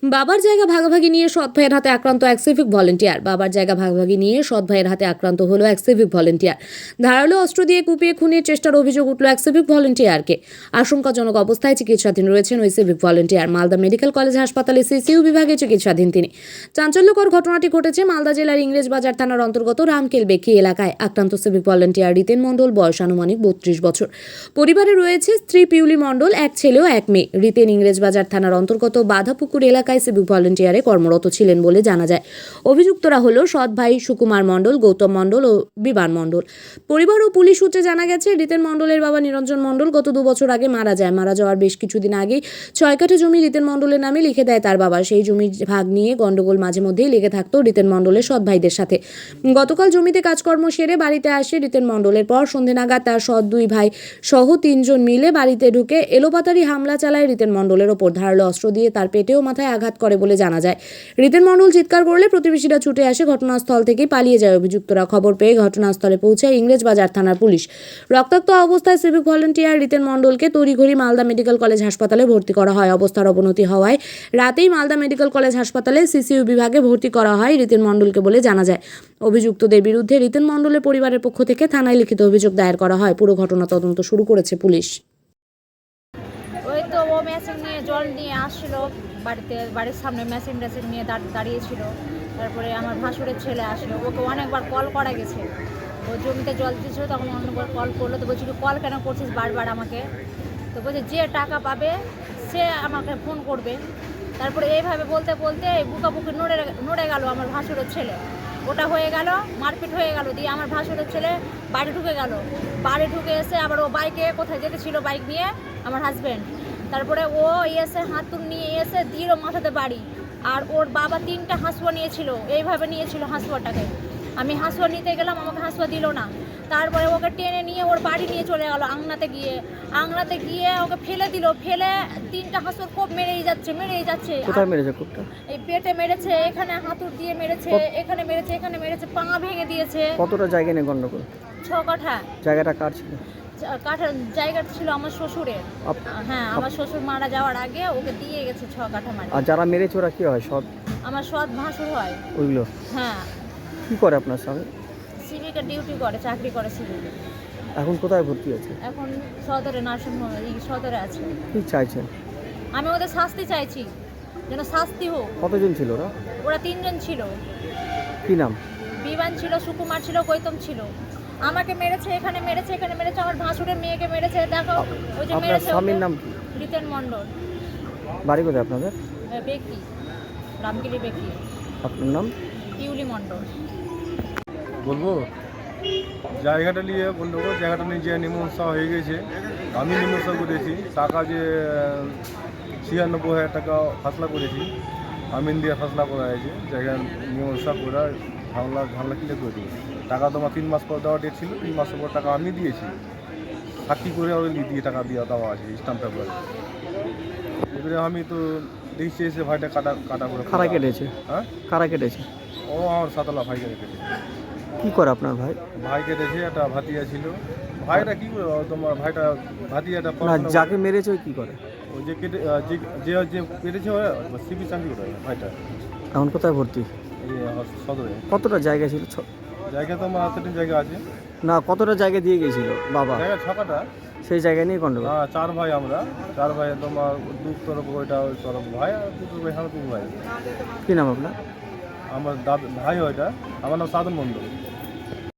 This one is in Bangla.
বাবার জায়গা ভাগাভাগি নিয়ে সৎ ভাইয়ের হাতে আক্রান্ত এক সিভিক ভলেন্টিয়ার। বাবার জায়গা ভাগাভাগি নিয়ে সৎ ভাইয়ের হাতে আক্রান্ত হলো এক সিভিক ভলেন্টিয়ার। ধারালো অস্ত্র দিয়ে কুপিয়ে খুনের চেষ্টার অভিযোগ উঠল এক সিভিক ভলেন্টিয়ারকে। আশঙ্কাজনক অবস্থায় চিকিৎসাধীন রয়েছেন ওই civic volunteer. Malda medical college হাসপাতালে সিসিইউ বিভাগে চিকিৎসাধীন তিনি। চাঞ্চল্যকর ঘটনাটি ঘটেছে মালদা জেলার ইংরেজবাজার থানার অন্তর্গত রামকেল বেকি এলাকায়। আক্রান্ত সিভিক ভলেন্টিয়ার রিতেন মণ্ডল, বয়স আনুমানিক 32 বছর। পরিবারে রয়েছে স্ত্রী পিউলি মণ্ডল, এক ছেলে ও এক মেয়ে। রিতেন ইংরেজবাজার থানার অন্তর্গত বাধাপুকুর এলাকায় সিভিক ভলেন্টিয়ারে কর্মরত ছিলেন বলে জানা যায়। অভিযুক্তরা হলো সৎ ভাই সুকুমার মণ্ডল, গৌতম মণ্ডল ও বিমান মণ্ডল। পরিবার ও পুলিশ সূত্রে জানা গেছে, রিতেন মণ্ডলের বাবা নিরঞ্জন মণ্ডল গত 2 বছর আগে মারা যায়। মারা যাওয়ার বেশ কিছুদিন আগেই 6 কাঠা জমি রিতেন মণ্ডলের নামে লিখে দেয় তার বাবা। সেই জমির ভাগ নিয়ে গন্ডগোল মাঝে মধ্যেই লেগে থাকতো রিতেন মণ্ডলের সৎ ভাইদের সাথে। গতকাল জমিতে কাজকর্ম সেরে বাড়িতে আসে রিতেন মণ্ডলের পর সন্ধ্যে নাগাদ তার সৎ 2 ভাই সহ 3 জন মিলে বাড়িতে ঢুকে এলোপাতাড়ি হামলা চালায় রিতেন মণ্ডলের ওপর। ধারালো অস্ত্র দিয়ে তার পেটে ও মাথায় আঘাত করে বলে জানা যায়। রিতেন মণ্ডল চিৎকার করলে প্রতিবেশীরা ছুটে আসে, ঘটনাস্থল থেকে পালিয়ে যায় অভিযুক্তরা। খবর পেয়ে ঘটনাস্থলে পৌঁছায় ইংরেজবাজার থানার পুলিশ। রক্তাক্ত অবস্থায় সিভিক ভলেন্টিয়ার রিতেন মণ্ডলকে তড়িঘড়ি মালদা মেডিকেল কলেজ হাসপাতালে ভর্তি করা হয়। অবস্থার অবনতি হওয়ায় রাতেই মালদা মেডিকেল কলেজ হাসপাতালে সিসিইউ বিভাগে ভর্তি করা হয় রিতেন মণ্ডলকে বলে জানা যায়। অভিযুক্তদের বিরুদ্ধে রিতেন মণ্ডলের পরিবারের পক্ষ থেকে থানায় লিখিত অভিযোগ দায়ের করা হয়। পুরো ঘটনা তদন্ত শুরু করেছে পুলিশ। ওই তো ও মেশিন নিয়ে জল নিয়ে আসছিল বাড়ির সামনে মেশিন নিয়ে দাঁড়িয়েছিল। তারপরে আমার ভাসুরের ছেলে আসলো, ওকে অনেকবার কল করা গেছে। ও জমিতে জল দিয়েছিল, তখন অনেকবার কল করলো। তো বলছি কল কেন করছিস বারবার আমাকে? তো বলছে যে টাকা পাবে সে আমাকে ফোন করবে। তারপরে এইভাবে বলতে বলতে বুকাবুকি নড়ে গেল আমার ভাসুরের ছেলে। ওটা হয়ে গেল, মারপিট হয়ে গেল। দিয়ে আমার ভাসুরের ছেলে বাড়ি ঢুকে গেল। বাড়ি ঢুকে এসে আবার ও বাইকে কোথায় যেতে ছিল, বাইক নিয়ে আমার হাজব্যান্ড। তারপরে ও এসে হাতুড় নিয়ে এসে দিল মাথাতে বাড়ি। আর ওর বাবা 3টা হাঁসুয়া নিয়েছিল, এইভাবে নিয়েছিল হাঁসুয়াটাকে। আমি হাঁসুয়া নিতে গেলাম, আমাকে হাঁসুয়া দিল না। তারপরে ওকে টেনে নিয়ে ওর বাড়ি নিয়ে চলে গেল। আংনাতে গিয়ে ওকে ফেলে দিল। ফেলে 3টা হাঁসুর কোপ মেরেই যাচ্ছে। কোথায় মেরেছে কোপটা? এই পেটে মেরেছে, এখানে হাতুড় দিয়ে মেরেছে, এখানে মেরেছে, পা ভেঙে দিয়েছে। কতটা জায়গা নিয়ে গন্ডগোল? 6 কাঠা। জায়গাটা কার ছিল? কাঠার জায়গাটা ছিল আমার শ্বশুরের। হ্যাঁ, আমার শ্বশুর মারা যাওয়ার আগে ওকে দিয়ে গেছে 6 কাঠা মাটি। আর যারা মেরেছে ওরা কি হয়? সৎ? আমার সৎ ভাসুর হয় ওইগুলো হ্যাঁ। কি করে আপনার স্বামী? সিভিকে ডিউটি করে, চাকরি করে সিভিকে। এখন কোথায় ভর্তি আছে? এখন সদরে নার্সিংহোম সদরে আছে। কি চাইছেন? আমি ওদের শাস্তি চাইছি, যেন শাস্তি হোক। কতজন ছিল ওরা? ওরা 3 জন ছিল। কি নাম? বিমান ছিল, সুকুমার ছিল, গৌতম ছিল। আমাকে মেরেছে, এখানে মেরেছে, আমার ভাসুরের মেয়েকে মেরেছে। দেখো ওই যে আপনার মেরেছে। স্বামীর নাম কি? রিতেন মণ্ডল। বাড়ি কোথায় আপনাদের? বেকি, রামগিরি বেকি। আপনার নাম? পিউলি মণ্ডল। বলবো জায়গাটা নিয়ে গন্ডগোল, জায়গাটা নিয়ে যে মীমাংসা হয়ে গেছে। আমি মীমাংসা করেছি, টাকা যে 96,000 টাকা ফাসলা করেছি, আমিন দিয়ে ফাসলা করা হয়েছে। জায়গা মীমাংসা করে ঝামেলা ক্লিয়ার করে দিয়েছি। টাকা তোমার 3 মাস পর দেওয়া ডেট ছিল, 3 মাসের পর টাকা আমি দিয়েছি। সাক্ষী করে ওই দিয়ে টাকা দেওয়া আছে স্ট্যাম্প পেপার। এবারে আমি তো দেখছি এসে ভাইটা কাটা করে। কারা কেটেছে? হ্যাঁ, কারা কেটেছে? ও আমার সাতলা ভাই কেটেছে। কি করে আপনার ভাই? ভাই কেটেছে, একটা ভাতিয়া ছিল। ভাইটা কি করে তোমার ভাইটা ভাতিয়াটা না, যাকে মেরেছে ওই কি করে? ওই যে কেটে যে কেটেছে সিবি চাকরি করে ভাইটা। এখন কোথায় ভর্তি? এই সদরে। কতটা জায়গা ছিল? জায়গা তো আমার হাতে জায়গা আছে। না, কতটা জায়গা দিয়ে গিয়েছিল বাবা? জায়গা 6 কাঠা। সেই জায়গা নিয়ে গন্ডগোল? হ্যাঁ, 4 ভাই আমরা। 4 ভাই তোমার 2 তরফ, ওইটা ওই তরফ ভাই, আর 2 ভাই, আমার 2 ভাই। কি নাম আপনার? আমার দাদা ভাই ওইটা। আমার নাম সাধন মণ্ডল।